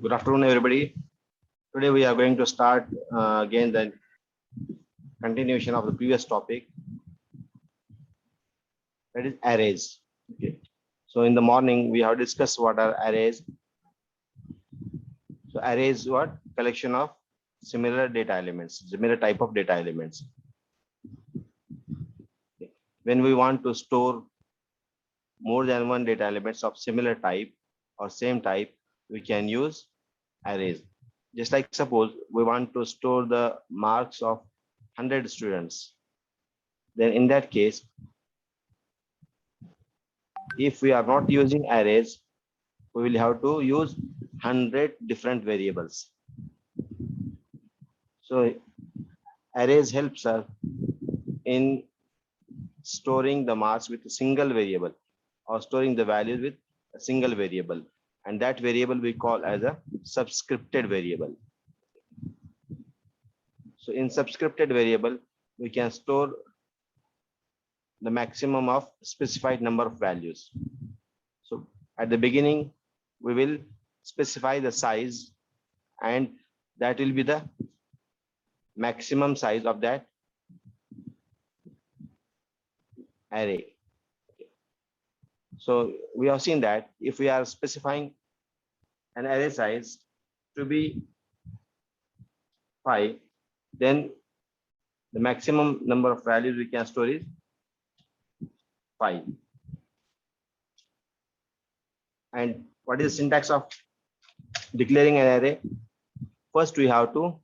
Good afternoon, everybody. Today we are going to start again the continuation of the previous topic, that is arrays. Okay. So in the morning we have discussed what are arrays. So arrays what? Collection of similar data elements, similar type of data elements. Okay. When we want to store more than one data elements of similar type or same type, we can use arrays. Just like suppose we want to store the marks of 100 students, then in that case, if we are not using arrays, we will have to use 100 different variables. So arrays helps us in storing the marks with a single variable or storing the values with a single variable, and that variable we call as a subscripted variable. So in subscripted variable, we can store the maximum of specified number of values. So at the beginning, we will specify the size, and that will be the maximum size of that array. So we have seen that if we are specifying an array size to be 5, then the maximum number of values we can store is 5. And what is the syntax of declaring an array? First, we have to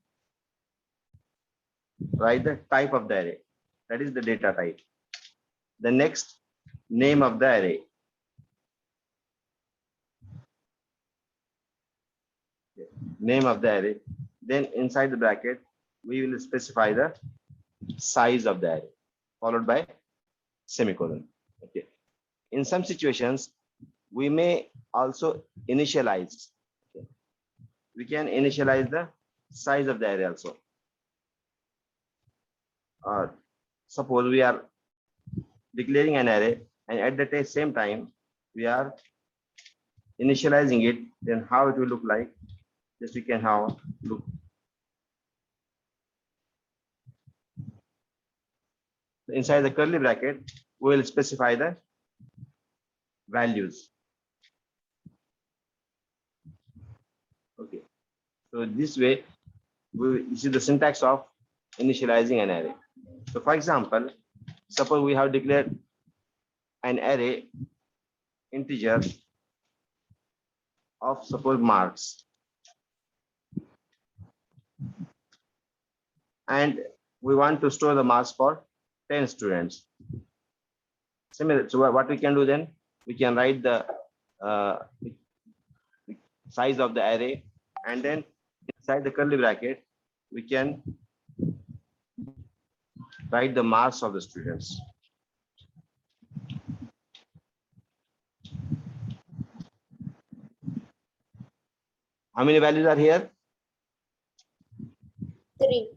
write the type of the array, that is the data type. The next, name of the array. Name of the array. Then inside the bracket, we will specify the size of the array, followed by semicolon. Okay. In some situations, we may also initialize. Okay. We can initialize the size of the array also. Suppose we are declaring an array, and at the same time we are initializing it, then how it will look like? Just we can have a look. Inside the curly bracket, we will specify the values. Okay. So this way, this is the syntax of initializing an array. So for example, suppose we have declared an array integer of suppose marks, and we want to store the marks for 10 students. Similar. So what we can do then? We can write the size of the array, and then inside the curly bracket, we can write the marks of the students. How many values are here? 3.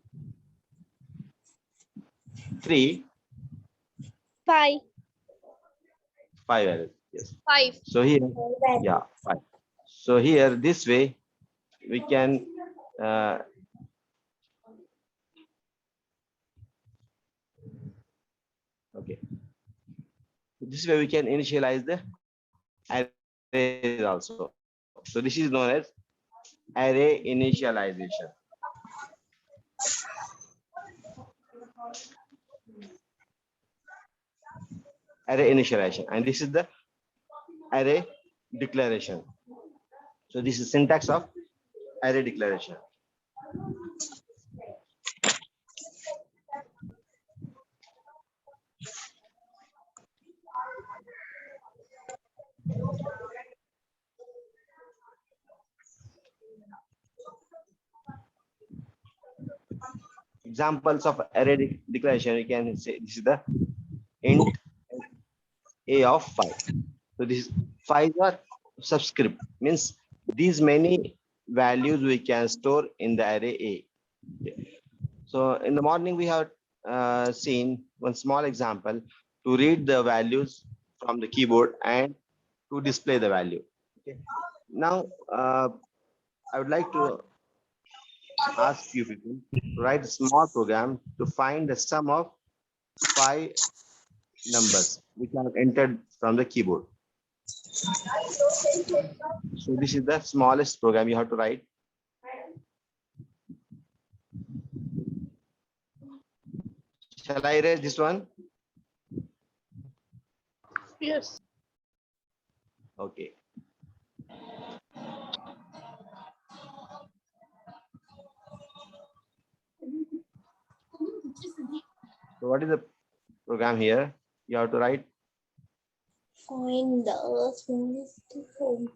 3. 5. 5 values. Yes. 5. So here, yeah, 5. So here, this way, we can okay. This way we can initialize the array also. So this is known as array initialization. Array initialization, and this is the array declaration. So this is syntax of array declaration. Examples of array declaration, you can say this is the int a of 5. So this 5 are subscript, means these many values we can store in the array A. Okay. So in the morning we have seen one small example to read the values from the keyboard and to display the value. Okay. Now I would like to ask you people to write a small program to find the sum of 5 numbers which are entered from the keyboard. So this is the smallest program you have to write. Shall I erase this one? Yes. Okay. So what is the program here? You have to write. Find the smallest phone.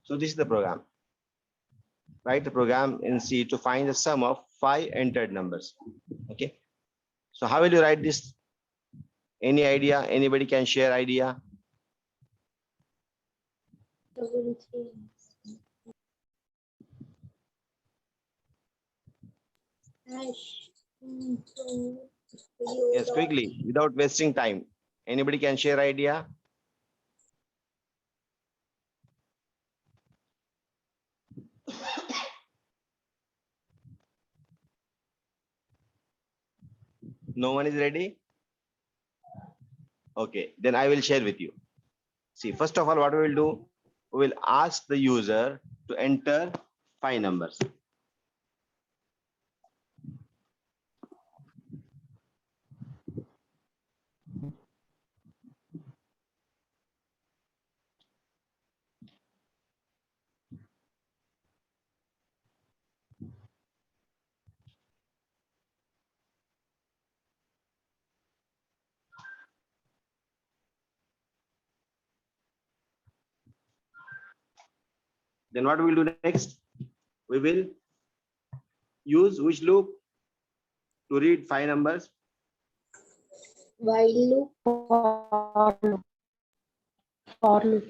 So this is the program. Write the program in C to find the sum of 5 entered numbers. Okay. So how will you write this? Any idea? Anybody can share idea? Yes, quickly, without wasting time. Anybody can share idea? No one is ready? Okay, then I will share with you. See, first of all, what we will do, we will ask the user to enter 5 numbers. Then what we will do next? We will use which loop to read 5 numbers? While loop, for loop. For loop.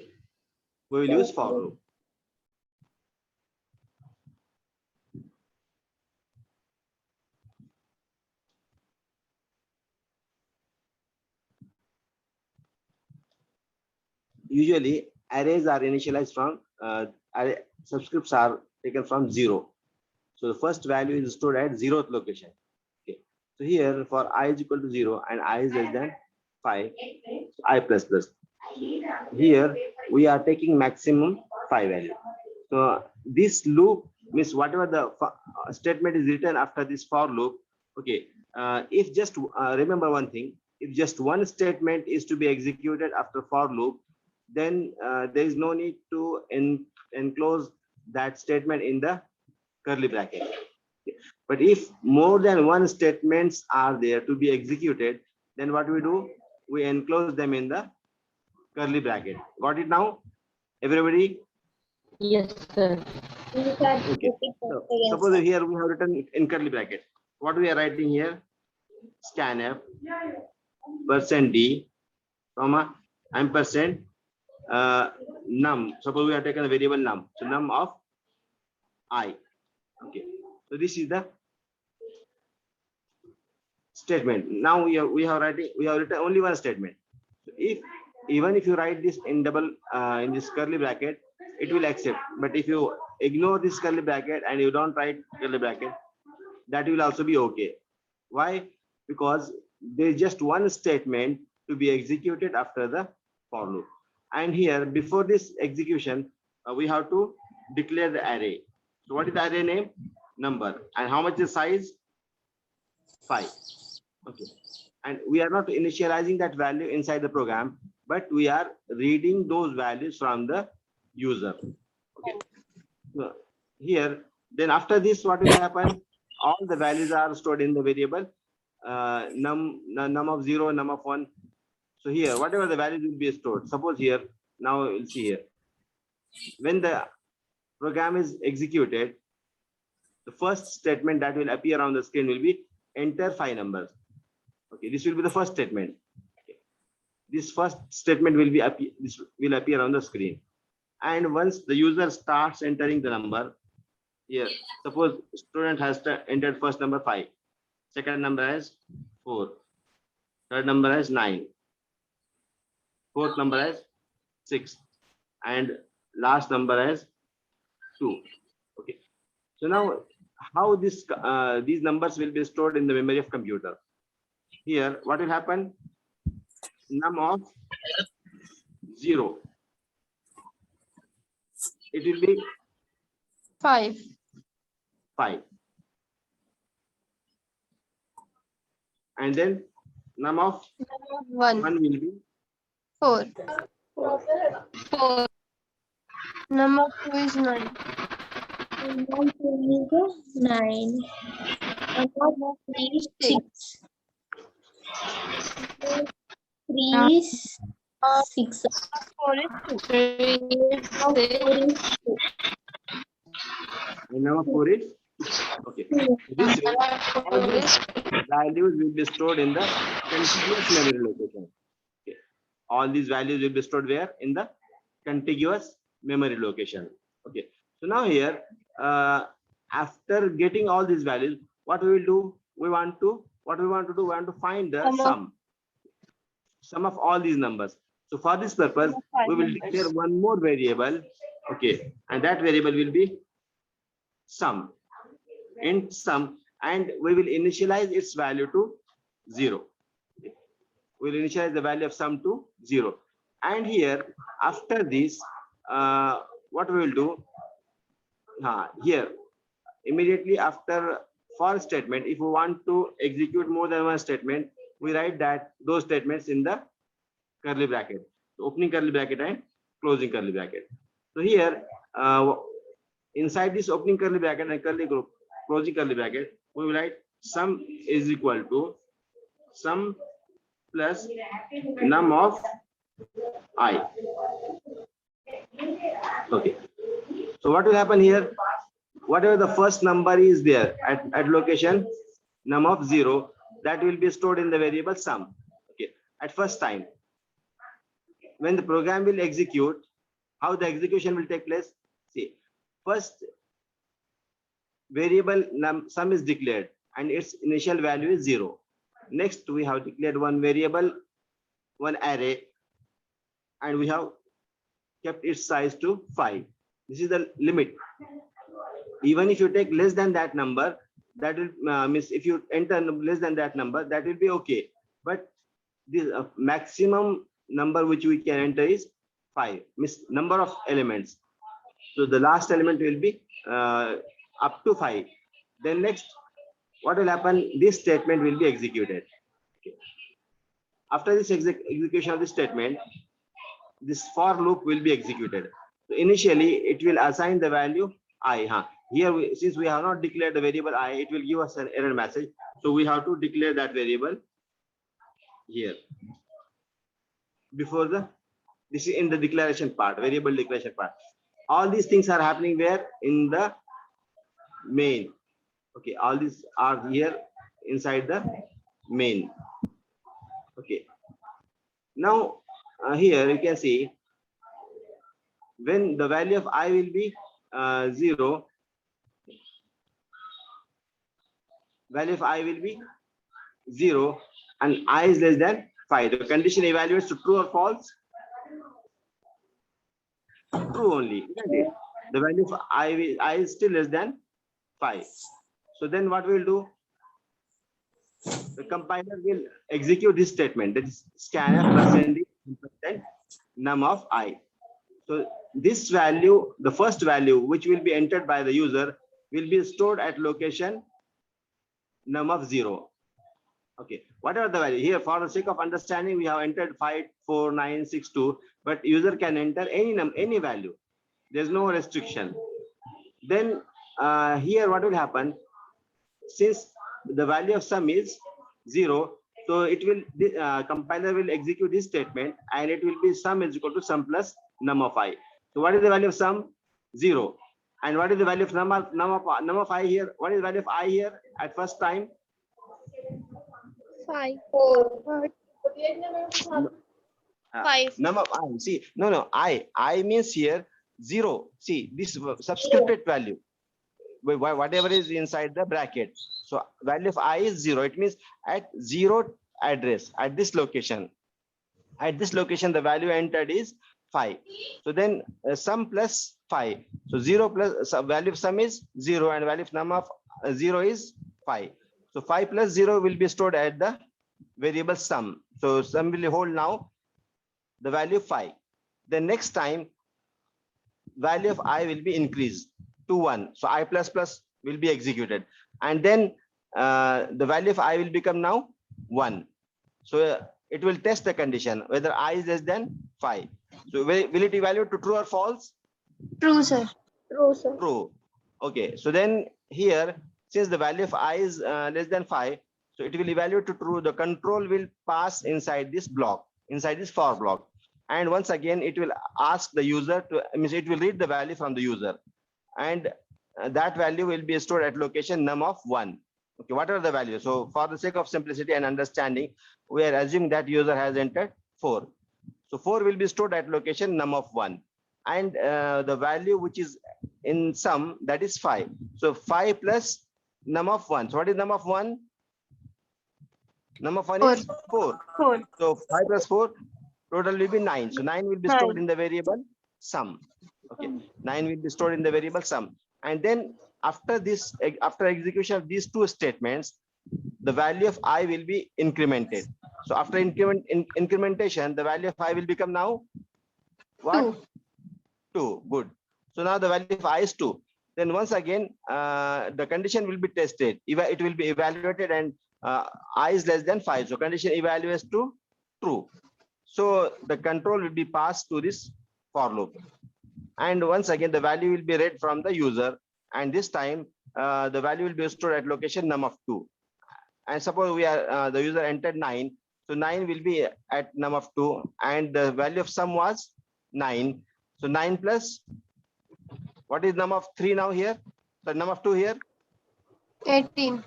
We will use for loop. Usually arrays are initialized from subscripts are taken from 0. So the first value is stored at 0th location. Okay. So here for I is equal to 0 and I is less than 5, so I plus plus. Here we are taking maximum 5 value. So this loop means whatever the statement is written after this for loop. Okay. If just remember one thing, if just one statement is to be executed after for loop, then there is no need to enclose that statement in the curly bracket. But if more than one statements are there to be executed, then what we do? We enclose them in the curly bracket. Got it now? Everybody? Yes, sir. Okay. So, suppose here we have written in curly bracket. What we are writing here? Scanf %d, comma, ampersand num. Suppose we have taken a variable num. So num of I. Okay. So this is the statement. Now we have written only one statement. So even if you write this in double in this curly bracket, it will accept. But if you ignore this curly bracket and you don't write curly bracket, that will also be okay. Why? Because there is just one statement to be executed after the for loop. And here, before this execution, we have to declare the array. So what is the array name? Number. And how much is size? 5. Okay. And we are not initializing that value inside the program, but we are reading those values from the user. Okay. So here, then after this, what will happen? All the values are stored in the variable num of 0, num of 1. So here, whatever the values will be stored. Suppose here, now we'll see here. When the program is executed, the first statement that will appear on the screen will be enter 5 numbers. Okay, this will be the first statement. Okay. This first statement will be this will appear on the screen. And once the user starts entering the number, here, suppose student has entered first number 5, second number as 4, third number as 9, fourth number as 6, and last number as 2. Okay. So now, how these numbers will be stored in the memory of computer? Here, what will happen? Num of 0. It will be 5. 5. And then num of 1. 1 will be 4. 4. Number 2 is 9. Number 2 is 9. Number 3 is 6. 3 is 6. 4 is 2. 3 is 6. 4 is 2. and num of 4 is okay. So this way, all these values will be stored in the contiguous memory location. Okay. All these values will be stored where? In the contiguous memory location. Okay. So now here, after getting all these values, what we will do? We want to find the sum of all these numbers. So for this purpose, we will declare one more variable. Okay, and that variable will be sum. Int sum, and we will initialize its value to 0. Okay. We will initialize the value of sum to 0. And here, after this, what we will do? Here, immediately after for statement, if we want to execute more than one statement, we write those statements in the curly bracket, opening curly bracket and closing curly bracket. So here, inside this opening curly bracket and closing curly bracket, we will write sum is equal to sum plus num of I. Okay. So what will happen here? Whatever the first number is there at location num of 0, that will be stored in the variable sum. Okay. At first time, when the program will execute, how the execution will take place? See, first variable sum is declared and its initial value is 0. Next, we have declared one variable, one array, and we have kept its size to 5. This is the limit. Even if you take less than that number, that will means if you enter less than that number, that will be okay. But the maximum number which we can enter is 5, means number of elements. So the last element will be up to 5. Then next, what will happen? This statement will be executed. Okay. After this execution of this statement, this for loop will be executed. So initially, it will assign the value I. Here, since we have not declared the variable I, it will give us an error message. So we have to declare that variable here. Before this is in the declaration part, variable declaration part. All these things are happening where? In the main. Okay, all these are here inside the main. Okay. Now, here you can see when the value of I will be 0, value of I will be 0 and I is less than 5. The condition evaluates to true or false? True only. The value of I is still less than 5. So then what we will do? The compiler will execute this statement, that is scanf % num of I. So this value, the first value which will be entered by the user, will be stored at location num of 0. Okay, whatever the value here, for the sake of understanding, we have entered 5, 4, 9, 6, 2, but user can enter any value. There's no restriction. Then here what will happen? Since the value of sum is 0, so it will compiler will execute this statement and it will be sum is equal to sum plus num of I. So what is the value of sum? 0. And what is the value of num of I here? What is the value of I here at first time? 5. 4. Five. Num of I. See, no. I means here 0. See, this subscripted value. Whatever is inside the bracket. So value of I is 0. It means at 0 address at this location. At this location, the value entered is 5. So then sum plus 5. So 0 plus value of sum is 0 and value of num of 0 is 5. So 5 plus 0 will be stored at the variable sum. So sum will hold now the value 5. The next time value of I will be increased to 1. So I plus plus will be executed. And then the value of I will become now 1. So it will test the condition whether I is less than 5. So will it evaluate to true or false? True, sir. True, sir. True. Okay. So then here, since the value of I is less than 5, so it will evaluate to true. The control will pass inside this block, inside this for block. And once again, it will ask the user to, means it will read the value from the user. And that value will be stored at location num of 1. Okay, what are the values? So for the sake of simplicity and understanding, we are assuming that user has entered 4. So 4 will be stored at location num of 1. And the value which is in sum, that is 5. So 5 plus num of 1. So what is num of 1? Num of 1 is 4. 4. So 5 plus 4, total will be 9. So 9 will be stored in the variable sum. Okay, 9 will be stored in the variable sum. And then after this, after execution of these two statements, the value of I will be incremented. So after incrementation, the value of I will become now what? 2. Good. So now the value of I is 2. Then once again, the condition will be tested. It will be evaluated and I is less than 5. So condition evaluates to true. So the control will be passed to this for loop. And once again, the value will be read from the user. And this time, the value will be stored at location num of 2. And suppose we are the user entered 9. So 9 will be at num of 2. And the value of sum was 9. So 9 plus, what is num of 3 now here? So num of 2 here? 18.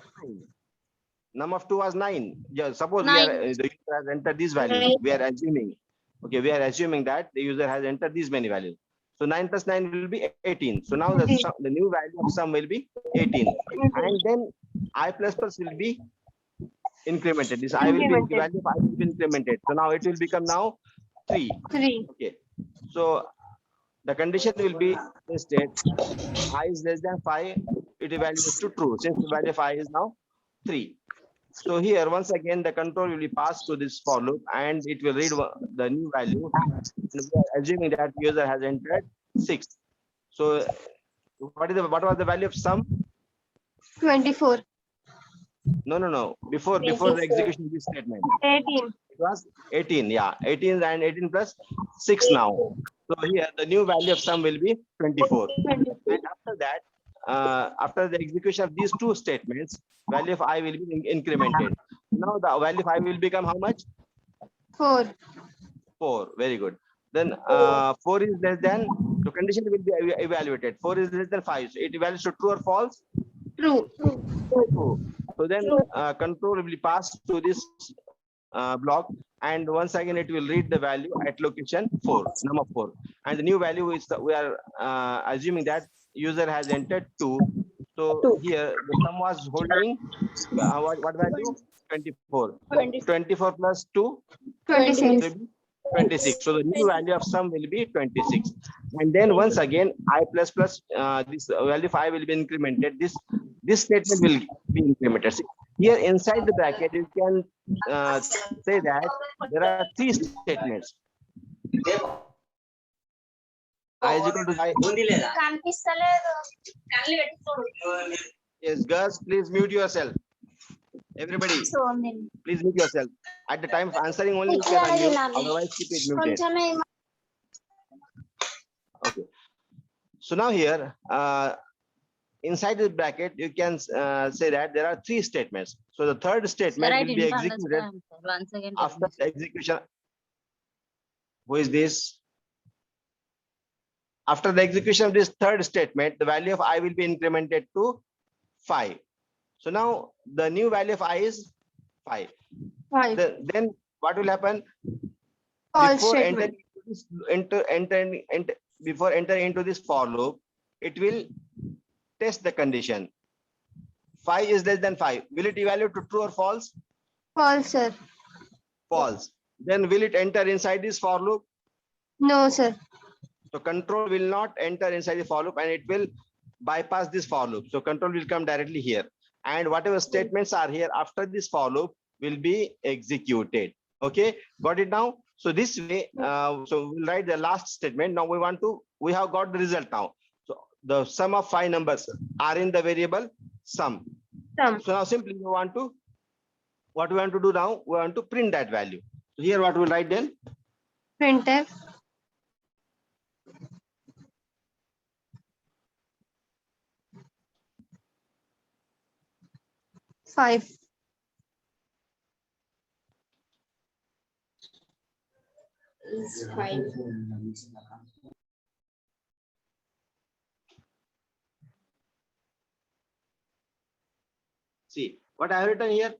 Num of 2 was 9. Yeah, suppose 9. the user has entered these values. We are assuming. Okay, we are assuming that the user has entered these many values. So 9 plus 9 will be 18. So now the new value of sum will be 18. And then I plus plus will be incremented. This I will be value of I will be incremented. So now it will become now 3. 3. Okay. So the condition will be tested. I is less than 5. It evaluates to true since the value of I is now 3. So here once again the control will be passed to this for loop and it will read the new value. We are assuming that user has entered 6. So what was the value of sum? 24. No. Before the execution of this statement. 18. It was 18. Yeah, 18 and 18 plus 6 now. So here the new value of sum will be 24. And after that, after the execution of these two statements, value of I will be incremented. Now the value of I will become how much? 4. 4. Very good. Then 4 is less than, the condition will be evaluated. 4 is less than 5. So it evaluates to true or false? True. True. So then control will be passed to this block, and once again it will read the value at location 4, num of 4. And the new value is we are assuming that user has entered 2. So here the sum was holding what value? 24. 24 plus 2? 26. 26. So the new value of sum will be 26. And then once again I plus plus this value of I will be incremented. This statement will be incremented. See, here inside the bracket you can say that there are 3 statements. I is equal to I. Yes, girls, please mute yourself. Everybody, please mute yourself. At the time of answering only you can unmute, otherwise keep it muted. Okay. So now here, inside the bracket, you can say that there are 3 statements. So the third statement will be executed Once again. after the execution. Who is this? After the execution of this third statement, the value of I will be incremented to 5. So now the new value of I is 5. 5. Then what will happen? False Before statement. before entering into this for loop, it will test the condition. 5 is less than 5. Will it evaluate to true or false? False, sir. False. Then will it enter inside this for loop? No, sir. So control will not enter inside the for loop and it will bypass this for loop. So control will come directly here. And whatever statements are here after this for loop will be executed. Okay, got it now? So this way, so we'll write the last statement. Now we have got the result now. So the sum of 5 numbers are in the variable sum. Sum. So now simply what we want to do now, we want to print that value. So here what we'll write then? Printf. Five. Is 5. See what I have written here,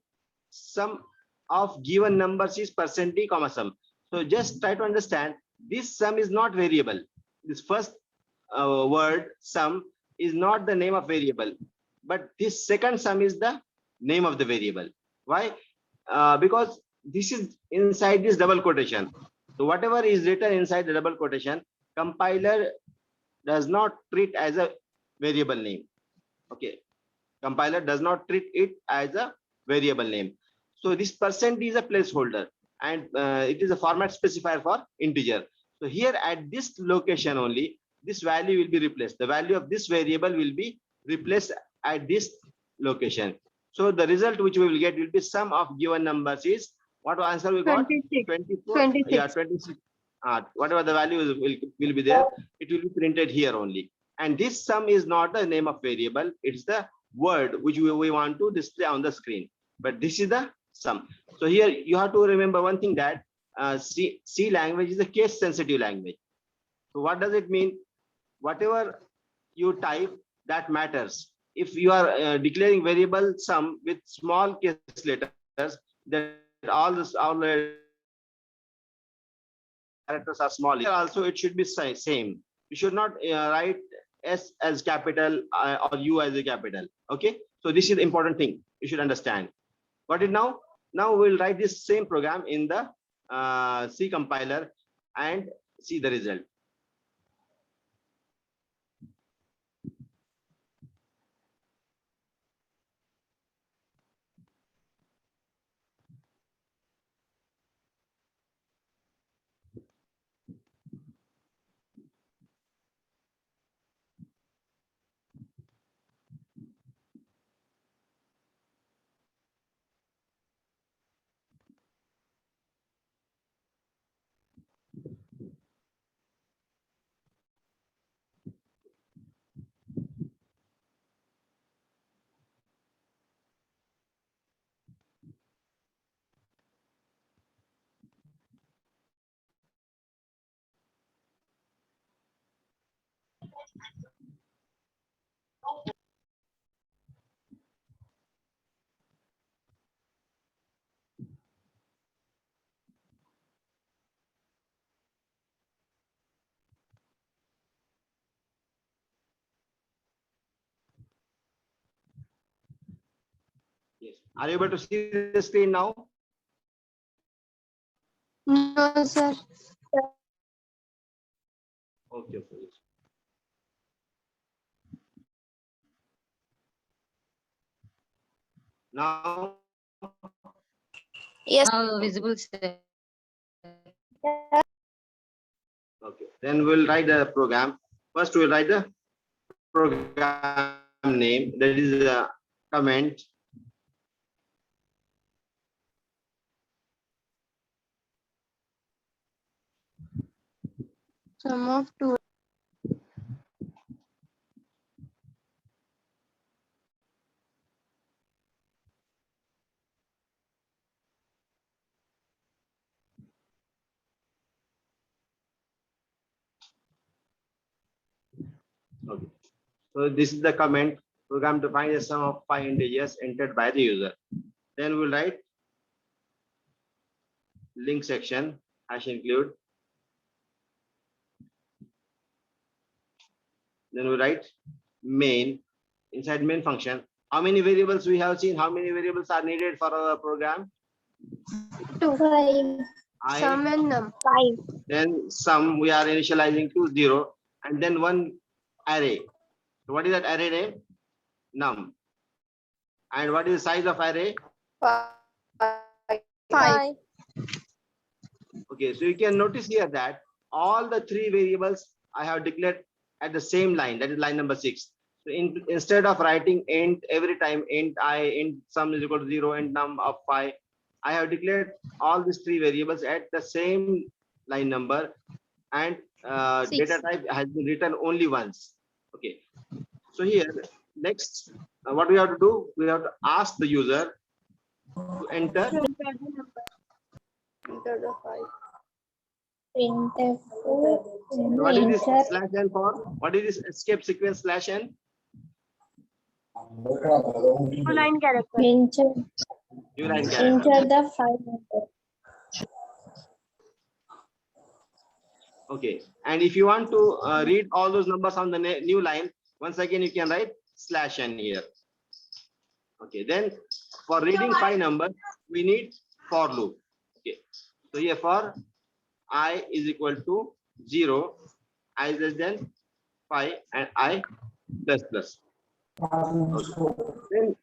sum of given numbers is %d comma sum. So just try to understand, this sum is not variable. This first word sum is not the name of variable, but this second sum is the name of the variable. Why? Because this is inside this double quotation. So whatever is written inside the double quotation, compiler does not treat as a variable name. Okay, compiler does not treat it as a variable name. So this % is a placeholder and it is a format specifier for integer. So here at this location only, this value will be replaced. The value of this variable will be replaced at this location. So the result which we will get will be sum of given numbers is, what answer we got? 26. 24. 26. Yeah, 26. Whatever the value will be there, it will be printed here only. And this sum is not the name of variable, it's the word which we want to display on the screen. But this is the sum. So here you have to remember one thing, that C language is a case sensitive language. So what does it mean? Whatever you type, that matters. If you are declaring variable sum with small case letters, that all the characters are small. Here also it should be same. You should not write S as capital or U as a capital. Okay, so this is the important thing you should understand. Got it now? Now we'll write this same program in the C compiler and see the result. Yes. Are you able to see the screen now? No, sir. Okay, okay. Now, Yes. Now visible, sir. okay. Then we'll write the program. First, we'll write the program name. That is a comment. Sum of 2. Okay. So this is the comment. Program to find the sum of 5 integers entered by the user. Then we'll write link section hash include. Then we write main. Inside main function, how many variables we have seen? How many variables are needed for our program? 2. 5. Sum and num. 5. Then sum we are initializing to 0, and then one array. So what is that array name? Num. And what is the size of array? 5. Okay, so you can notice here that all the 3 variables I have declared at the same line, that is line number 6. So instead of writing int every time, int I, int sum is equal to 0, int num of 5, I have declared all these 3 variables at the same line number, and data type has been written only once. Okay, so here next, what we have to do, we have to ask the user to enter. What is this slash n for? What is this escape sequence slash n? 2 line character. New line character. Enter the 5 number. Okay, and if you want to read all those numbers on the new line, once again you can write slash n here. Okay, then for reading 5 numbers, we need for loop. Okay, so here for I is equal to 0, I is less than 5, and I plus plus. Okay. Then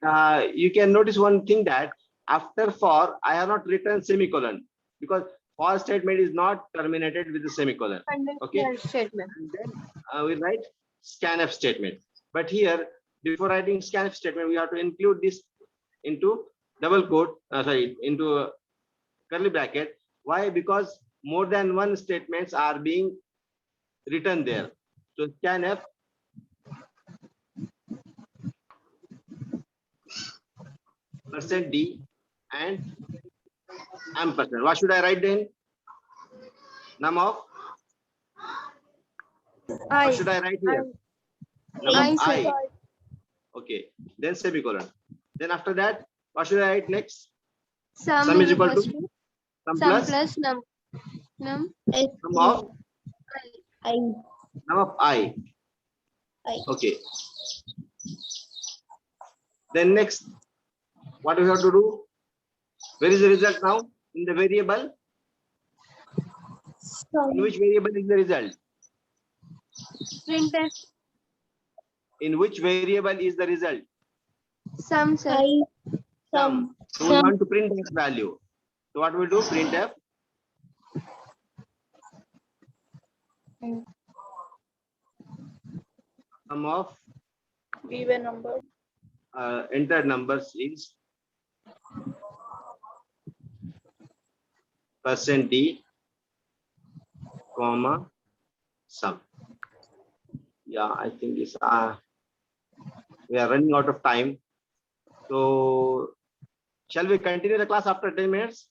you can notice one thing, that after for I have not written semicolon, because for statement is not terminated with the semicolon. Okay, Statement. and then we write scanf statement. But here, before writing scanf statement, we have to include this into double quote, into curly bracket. Why? Because more than one statements are being written there. So scanf %d and ampersand. What should I write then? Num of? What should I write here? Num of I. Okay, then semicolon. Then after that, what should I write next? Sum is equal to sum plus num. sum of num of I. Okay. Then next, what do we have to do? Where is the result now? In the variable. In which variable is the result? Printf. In which variable is the result? Sum, sir. Sum. So we want to print that value. So what we do? Printf. Sum of Given number. entered numbers is %d, comma, sum. Yeah, I think it's we are running out of time. So shall we continue the class after 10 minutes?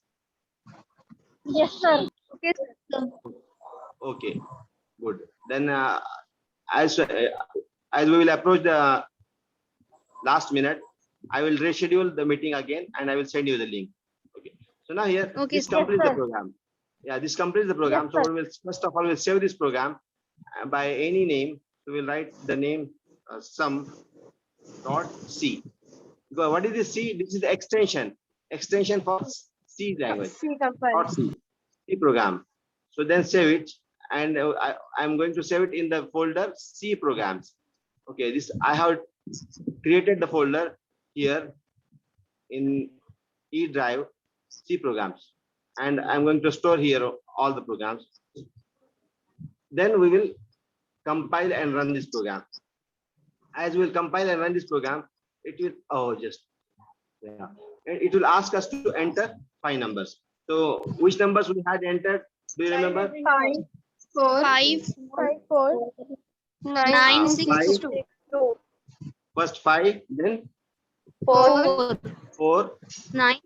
Yes, sir. Okay, sir. Okay, good. Then as we will approach the last minute, I will reschedule the meeting again and I will send you the link. Okay. So now here, this completes the program. Yeah, this completes the program. So we will first of all we'll save this program by any name. So we'll write the name sum dot C. Because what is this C? This is the extension for C language. Dot C program. So then save it, and I'm going to save it in the folder C programs. Okay, this I have created the folder here in E drive C programs, and I'm going to store here all the programs. Then we will compile and run this program. As we will compile and run this program, it will it will ask us to enter 5 numbers. So which numbers we had entered? Do you remember? 5, 4, 9, 6, 2. First 5, then 4, 4, 9,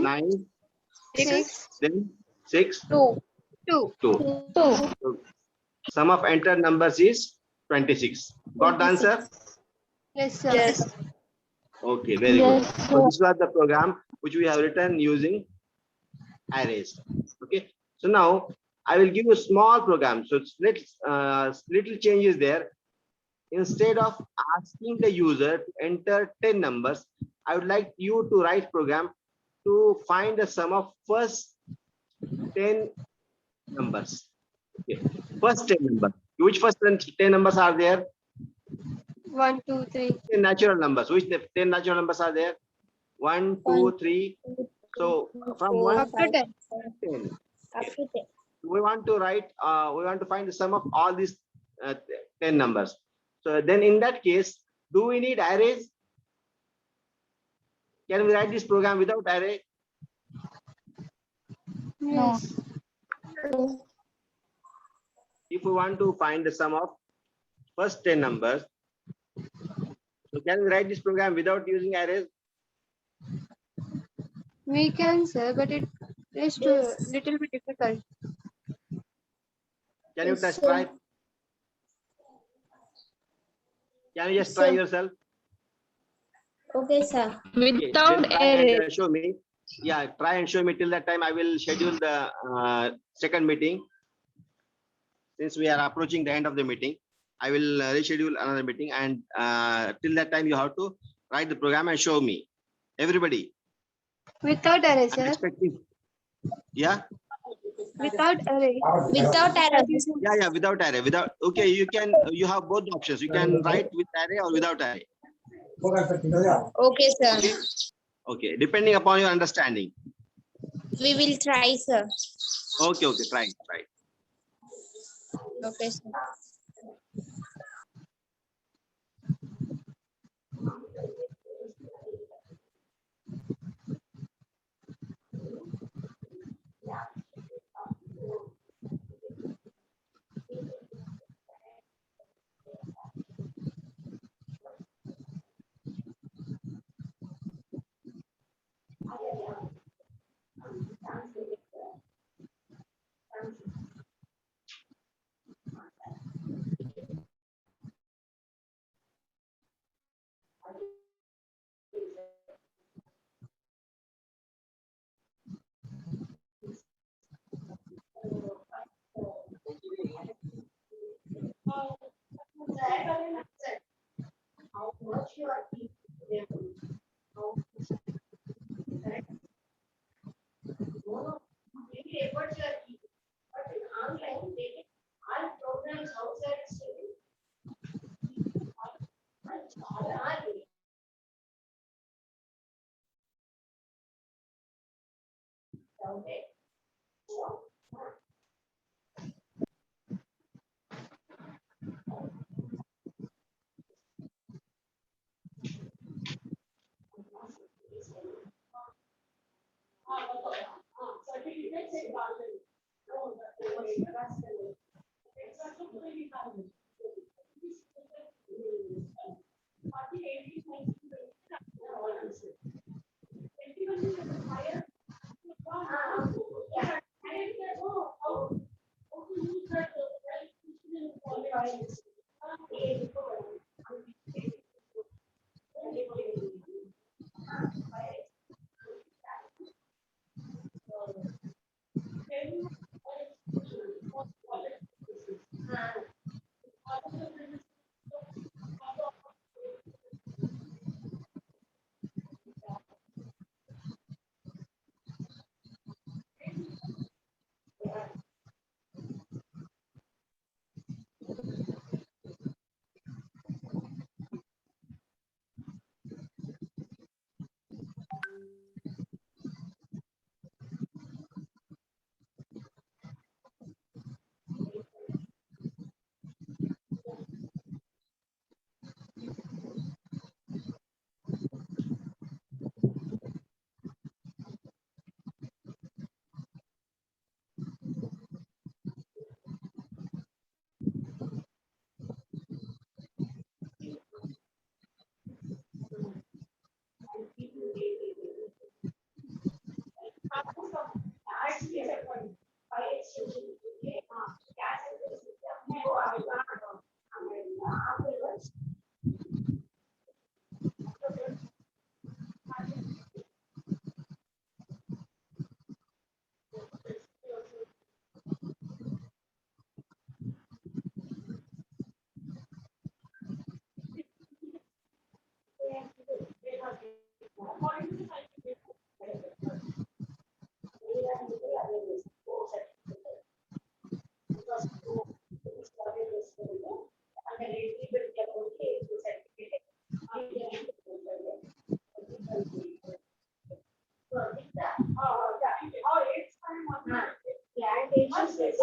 9, 6, then 6, 2. 2. So sum of entered numbers is 26. Got the answer? Yes, sir. Yes. Okay, very Yes, good. So sir. this was the program which we have written using arrays. Okay. So now I will give you a small program. So it's little changes there. Instead of asking the user to enter 10 numbers, I would like you to write program to find the sum of first 10 numbers. Okay. First 10 numbers. Which first 10 numbers are there? 1, 2, 3. 10 natural numbers. Which 10 natural numbers are there? 1, 2, 3. So from 1 Up to 10. to 10. Up to 10. We want to write, we want to find the sum of all these 10 numbers. So then in that case, do we need arrays? Can we write this program without array? Yes. If we want to find the sum of first 10 numbers, so can we write this program without using arrays? We can, sir, but it is too little bit difficult. Can you Yes, test sir. try? Can you just try Sir. yourself? Okay, sir. Okay, Without then try and, array. show me. Yeah, try and show me. Till that time, I will schedule the second meeting. Since we are approaching the end of the meeting, I will reschedule another meeting, and till that time, you have to write the program and show me. Everybody, Without array, I'm sir. expecting. Yeah, Without array. Without array. yeah, without array. Without. Okay, you have both options. You can write with array or without array. Okay, sir. Okay. Okay, depending upon your understanding. We will try, sir. Okay, try. Okay, sir.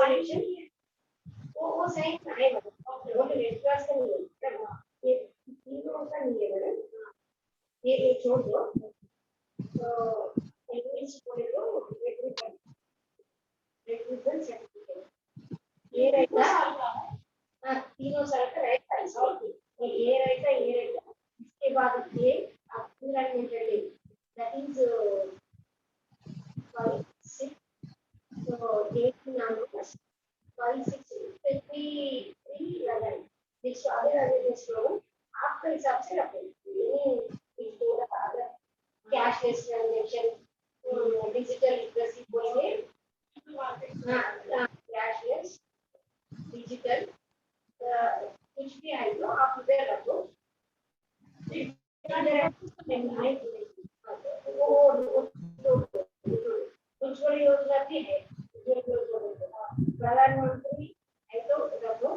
Direction वो सही है मतलब वो red cross का नहीं है ये तीनों का नहीं है मैडम ये छोड़ दो तो इंग्लिश बोले तो रिक्रूटमेंट सर्टिफिकेट ये रहेगा तीनों साल का रहेगा ये रहेगा इसके बाद ये environmental that is 5 6 so 8 numbers 5 6 3 11 next other this program आपका हिसाब से रखो ये अगर कैशलेस ट्रांजैक्शन डिजिटल लिटरेसी बोलेंगे कैशलेस डिजिटल कुछ भी आएगा आप उधर रखो उज्ज्वल योजना भी है प्रधानमंत्री है तो रखो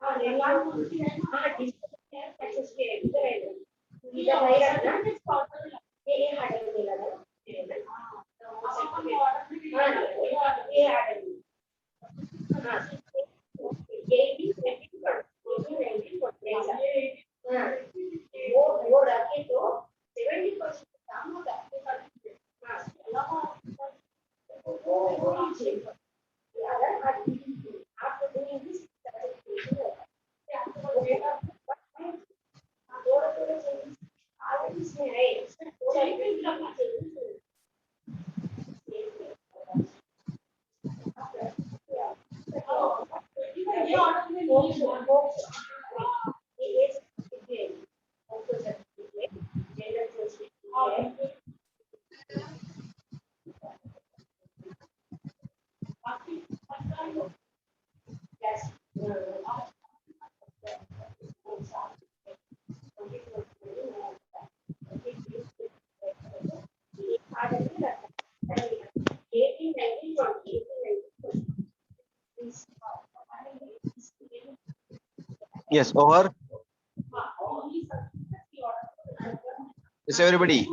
हाँ प्रधानमंत्री है हाँ डिजिटल एक्सेस के इधर है इधर नहीं रखना ये हटा देगा ना ये हटा हाँ ये भी वो रखे तो 70% काम होगा वो अगर आप इंग्लिश इसमें है Yes, over. Is everybody?